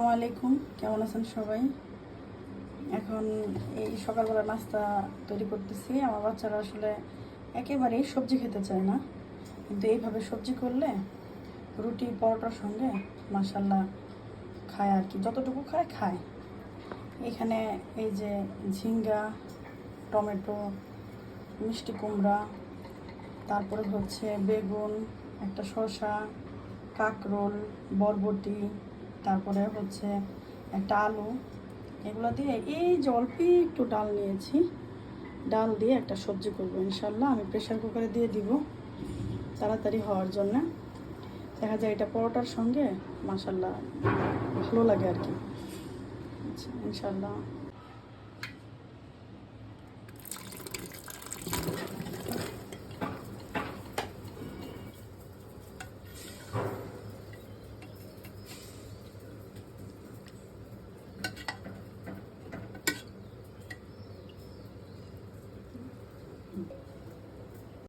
আসসালামু আলাইকুম, কেমন আছেন সবাই? এখন এই সকালবেলা নাস্তা তৈরি করতেছি। আমার বাচ্চারা আসলে একেবারেই সবজি খেতে চায় না, কিন্তু এইভাবে সবজি করলে রুটি পরোটার সঙ্গে মাশাল্লাহ খায় আর কি, যতটুকু খায় খায়। এখানে এই যে ঝিঙ্গা, টমেটো, মিষ্টি কুমড়া, তারপরে হচ্ছে বেগুন, একটা শসা, কাঁকরোল, বরবটি, তারপরে হচ্ছে একটা আলু, এগুলো দিয়ে এই যে অল্প একটু ডাল নিয়েছি, ডাল দিয়ে একটা সবজি করবো ইনশাল্লাহ। আমি প্রেশার কুকারে দিয়ে দিব তাড়াতাড়ি হওয়ার জন্য। দেখা যায় এটা পরোটার সঙ্গে মাশাল্লাহ ভালো লাগে আর কি। আচ্ছা, ইনশাল্লাহ।